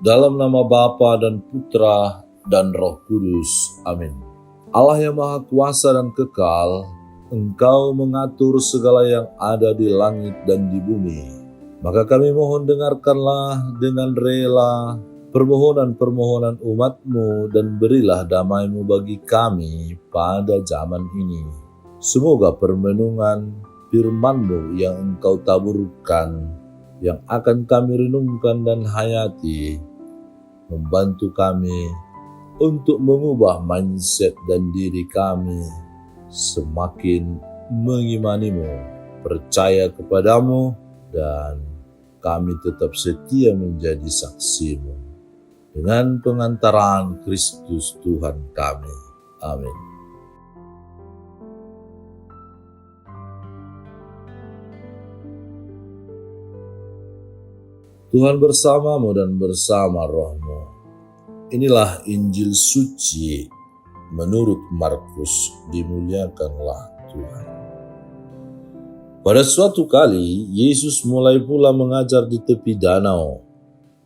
Dalam nama Bapa dan Putra dan Roh Kudus. Amin. Allah yang Maha Kuasa dan Kekal, Engkau mengatur segala yang ada di langit dan di bumi. Maka kami mohon dengarkanlah dengan rela permohonan-permohonan umat-Mu dan berilah damai-Mu bagi kami pada zaman ini. Semoga permenungan firman-Mu yang Engkau taburkan, yang akan kami renungkan dan hayati, membantu kami untuk mengubah mindset dan diri kami semakin mengimani-Mu, percaya kepada-Mu, dan kami tetap setia menjadi saksi-Mu. Dengan pengantaran Kristus Tuhan kami. Amin. Tuhan bersamamu dan bersama rohmu. Inilah Injil suci menurut Markus. Dimuliakanlah Tuhan. Pada suatu kali, Yesus mulai pula mengajar di tepi danau.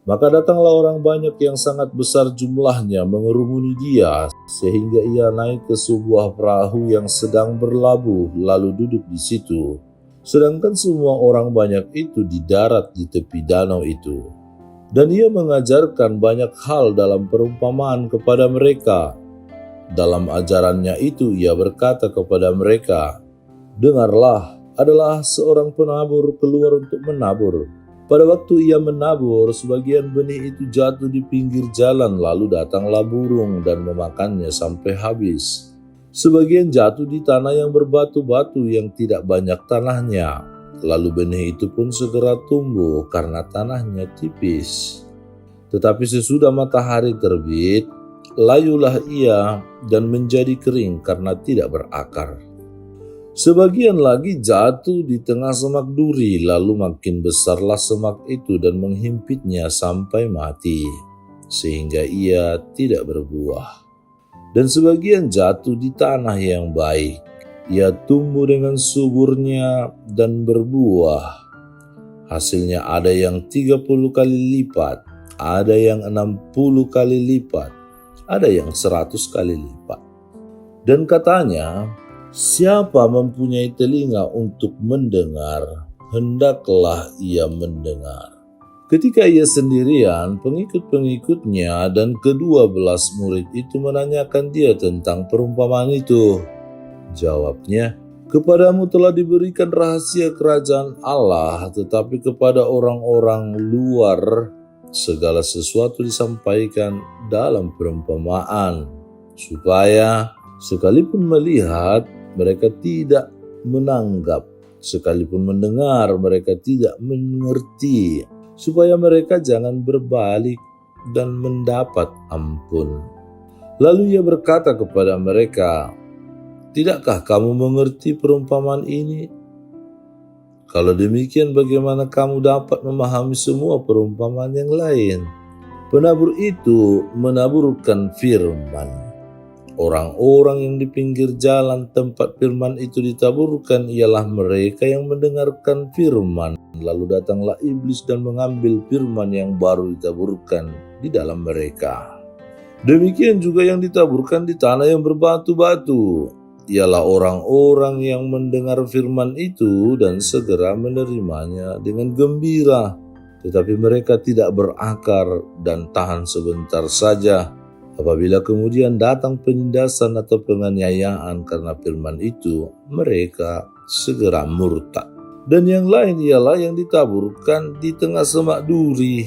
Maka datanglah orang banyak yang sangat besar jumlahnya mengerumuni Dia, sehingga Ia naik ke sebuah perahu yang sedang berlabuh, lalu duduk di situ. Sedangkan semua orang banyak itu di darat di tepi danau itu. Dan Ia mengajarkan banyak hal dalam perumpamaan kepada mereka. Dalam ajarannya itu Ia berkata kepada mereka, "Dengarlah, adalah seorang penabur keluar untuk menabur. Pada waktu ia menabur, sebagian benih itu jatuh di pinggir jalan, lalu datanglah burung dan memakannya sampai habis. Sebagian jatuh di tanah yang berbatu-batu yang tidak banyak tanahnya, lalu benih itu pun segera tumbuh karena tanahnya tipis. Tetapi sesudah matahari terbit, layulah ia dan menjadi kering karena tidak berakar. Sebagian lagi jatuh di tengah semak duri, lalu makin besarlah semak itu dan menghimpitnya sampai mati, sehingga ia tidak berbuah. Dan sebagian jatuh di tanah yang baik, ia tumbuh dengan suburnya dan berbuah. Hasilnya ada yang 30 kali lipat, ada yang 60 kali lipat, ada yang 100 kali lipat." Dan katanya, "Siapa mempunyai telinga untuk mendengar, hendaklah ia mendengar." Ketika ia sendirian, pengikut-pengikutnya dan ke-12 murid itu menanyakan Dia tentang perumpamaan itu. Jawabnya, "Kepadamu telah diberikan rahasia kerajaan Allah, tetapi kepada orang-orang luar segala sesuatu disampaikan dalam perumpamaan, supaya sekalipun melihat, mereka tidak menanggap, sekalipun mendengar, mereka tidak mengerti, supaya mereka jangan berbalik dan mendapat ampun." Lalu Ia berkata kepada mereka, "Tidakkah kamu mengerti perumpamaan ini? Kalau demikian, bagaimana kamu dapat memahami semua perumpamaan yang lain? Penabur itu menaburkan firman. Orang-orang yang di pinggir jalan tempat firman itu ditaburkan ialah mereka yang mendengarkan firman. Lalu datanglah iblis dan mengambil firman yang baru ditaburkan di dalam mereka. Demikian juga yang ditaburkan di tanah yang berbatu-batu, ialah orang-orang yang mendengar firman itu dan segera menerimanya dengan gembira. Tetapi mereka tidak berakar dan tahan sebentar saja. Apabila kemudian datang penindasan atau penganiayaan karena firman itu, mereka segera murtad. Dan yang lain ialah yang ditaburkan di tengah semak duri.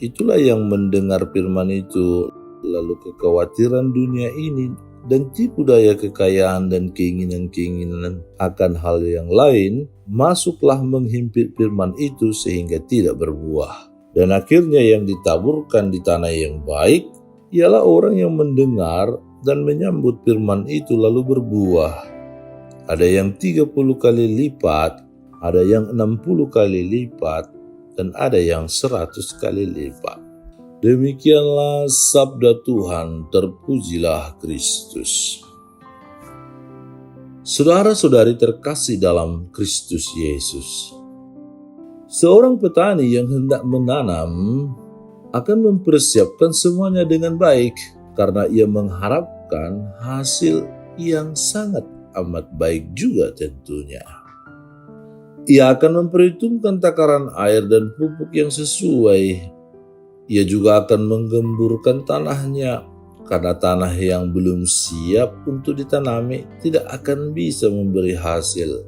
Itulah yang mendengar firman itu, lalu kekhawatiran dunia ini dan tipu daya kekayaan dan keinginan-keinginan akan hal yang lain masuklah menghimpit firman itu sehingga tidak berbuah. Dan akhirnya yang ditaburkan di tanah yang baik ialah orang yang mendengar dan menyambut firman itu lalu berbuah. Ada yang 30 kali lipat, ada yang 60 kali lipat, dan ada yang 100 kali lipat. Demikianlah sabda Tuhan, terpujilah Kristus. Saudara-saudari terkasih dalam Kristus Yesus, seorang petani yang hendak menanam akan mempersiapkan semuanya dengan baik karena ia mengharapkan hasil yang sangat amat baik juga tentunya. Ia akan memperhitungkan takaran air dan pupuk yang sesuai. Ia juga akan menggemburkan tanahnya karena tanah yang belum siap untuk ditanami tidak akan bisa memberi hasil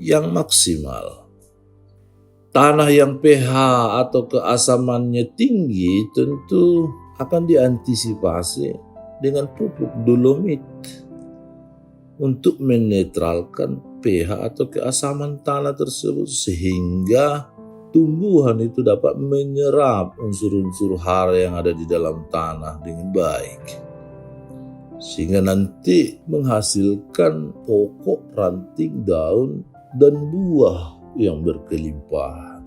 yang maksimal. Tanah yang pH atau keasamannya tinggi tentu akan diantisipasi dengan pupuk dolomit untuk menetralkan pH atau keasaman tanah tersebut sehingga tumbuhan itu dapat menyerap unsur-unsur hara yang ada di dalam tanah dengan baik. Sehingga nanti menghasilkan pokok, ranting, daun, dan buah yang berkelimpahan.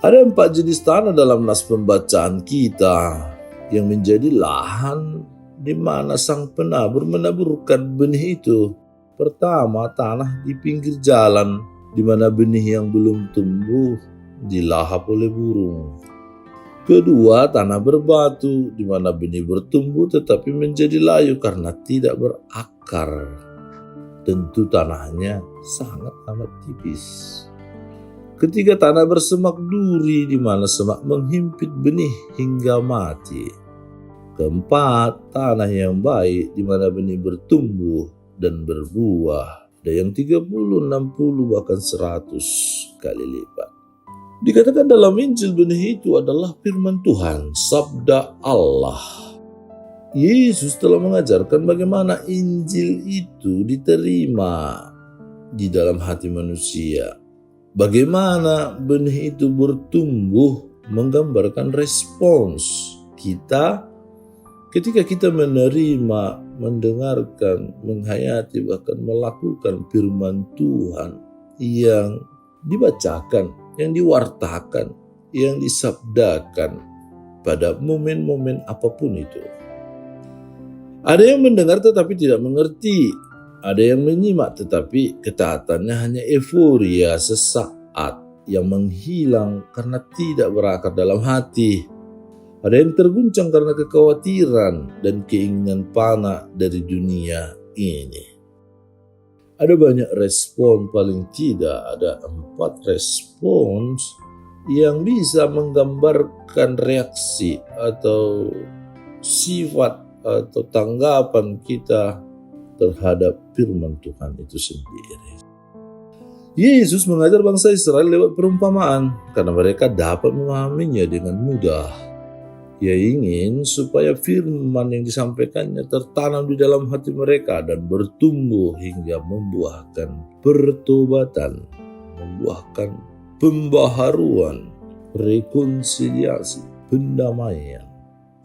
Ada 4 jenis tanah dalam nas pembacaan kita yang menjadi lahan di mana sang penabur menaburkan benih itu. Pertama, tanah di pinggir jalan di mana benih yang belum tumbuh dilahap oleh burung. Kedua, tanah berbatu di mana benih bertumbuh tetapi menjadi layu karena tidak berakar. Tentu tanahnya sangat amat tipis. Ketiga, tanah bersemak duri di mana semak menghimpit benih hingga mati. Keempat, tanah yang baik di mana benih bertumbuh dan berbuah. Ada yang 30, 60, bahkan 100 kali lipat. Dikatakan dalam Injil benih itu adalah firman Tuhan, sabda Allah. Yesus telah mengajarkan bagaimana Injil itu diterima di dalam hati manusia. Bagaimana benih itu bertumbuh menggambarkan respons kita ketika kita menerima, mendengarkan, menghayati, bahkan melakukan firman Tuhan yang dibacakan, yang diwartakan, yang disabdakan pada momen-momen apapun itu. Ada yang mendengar tetapi tidak mengerti. Ada yang menyimak tetapi ketaatannya hanya euforia sesaat yang menghilang karena tidak berakar dalam hati. Ada yang terguncang karena kekhawatiran dan keinginan panah dari dunia ini. Ada banyak respon, paling tidak ada 4 respons yang bisa menggambarkan reaksi atau sifat atau tanggapan kita terhadap firman Tuhan itu sendiri. Yesus mengajar bangsa Israel lewat perumpamaan karena mereka dapat memahaminya dengan mudah. Ia ingin supaya firman yang disampaikannya tertanam di dalam hati mereka dan bertumbuh hingga membuahkan pertobatan, membuahkan pembaharuan, rekonsiliasi, pendamaian,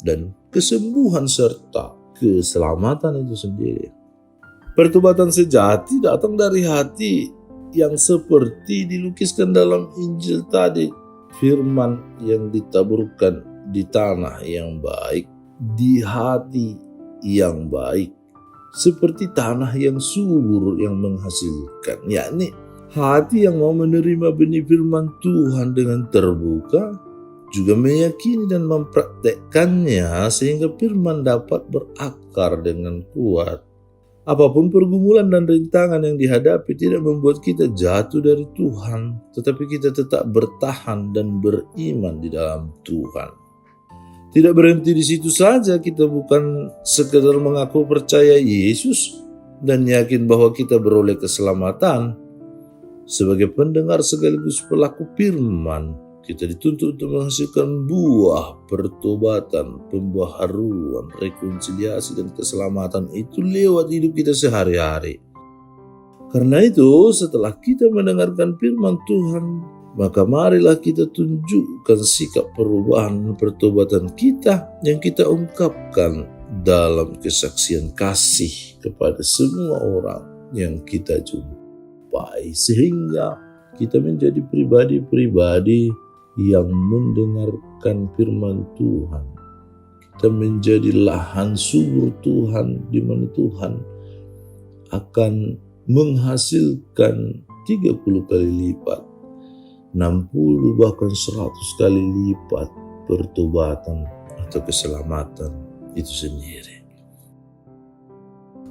dan kesembuhan serta keselamatan itu sendiri. Pertobatan sejati datang dari hati yang seperti dilukiskan dalam Injil tadi. Firman yang ditaburkan di tanah yang baik, di hati yang baik, seperti tanah yang subur yang menghasilkan, yakni hati yang mau menerima benih firman Tuhan dengan terbuka, juga meyakini dan mempraktekkannya sehingga firman dapat berakar dengan kuat. Apapun pergumulan dan rintangan yang dihadapi tidak membuat kita jatuh dari Tuhan, tetapi kita tetap bertahan dan beriman di dalam Tuhan. Tidak berhenti di situ saja, kita bukan sekedar mengaku percaya Yesus dan yakin bahwa kita beroleh keselamatan. Sebagai pendengar sekaligus pelaku firman, kita dituntut untuk menghasilkan buah pertobatan, pembaharuan, rekonsiliasi, dan keselamatan itu lewat hidup kita sehari-hari. Karena itu, setelah kita mendengarkan firman Tuhan, maka marilah kita tunjukkan sikap perubahan pertobatan kita yang kita ungkapkan dalam kesaksian kasih kepada semua orang yang kita jumpai, sehingga kita menjadi pribadi-pribadi yang mendengarkan firman Tuhan. Kita menjadi lahan subur Tuhan, di mana Tuhan akan menghasilkan 30 kali lipat, 60 bahkan 100 kali lipat pertobatan atau keselamatan itu sendiri.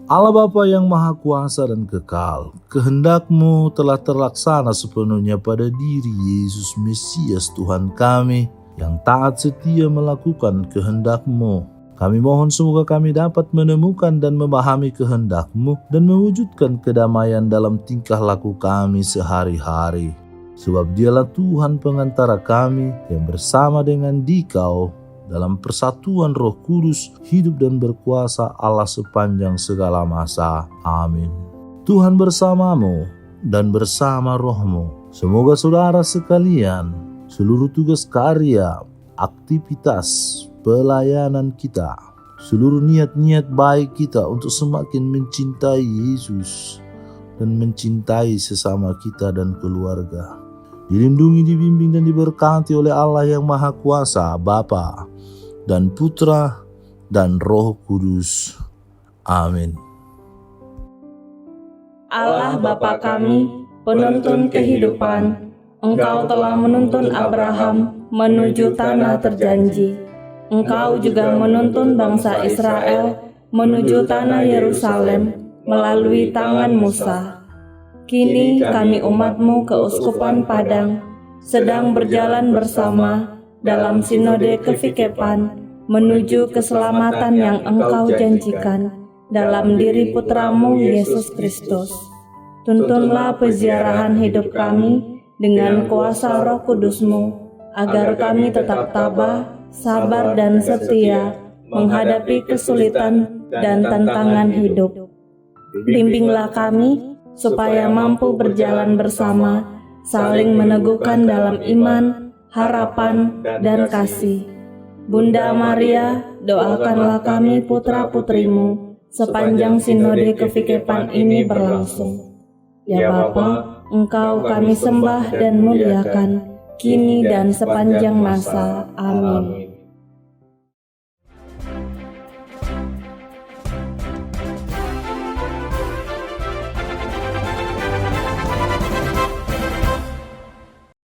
Allah Bapa yang Maha Kuasa dan Kekal, kehendak-Mu telah terlaksana sepenuhnya pada diri Yesus Mesias Tuhan kami, yang taat setia melakukan kehendak-Mu. Kami mohon semoga kami dapat menemukan dan memahami kehendak-Mu dan mewujudkan kedamaian dalam tingkah laku kami sehari-hari. Sebab Dialah Tuhan pengantara kami yang bersama dengan Dikau dalam persatuan Roh Kudus hidup dan berkuasa Allah sepanjang segala masa. Amin. Tuhan bersamamu dan bersama rohmu. Semoga saudara sekalian, seluruh tugas karya, aktivitas, pelayanan kita, seluruh niat-niat baik kita untuk semakin mencintai Yesus dan mencintai sesama kita dan keluarga, dilindungi, dibimbing, dan diberkati oleh Allah yang Maha Kuasa, Bapa dan Putra dan Roh Kudus. Amin. Allah Bapa kami, penuntun kehidupan, Engkau telah menuntun Abraham menuju tanah terjanji. Engkau juga menuntun bangsa Israel menuju tanah Yerusalem melalui tangan Musa. Kini kami umat-Mu keuskupan Padang sedang berjalan bersama dalam sinode kefikepan menuju keselamatan yang Engkau janjikan dalam diri Putra-Mu Yesus Kristus. Tuntunlah peziarahan hidup kami dengan kuasa Roh Kudus-Mu, agar kami tetap tabah, sabar dan setia menghadapi kesulitan dan tantangan hidup. Bimbinglah kami supaya mampu berjalan bersama, saling meneguhkan dalam iman, harapan, dan kasih. Bunda Maria, doakanlah kami putra-putrimu sepanjang sinode kefikepan ini berlangsung. Ya Bapa, Engkau kami sembah dan muliakan, kini dan sepanjang masa. Amin.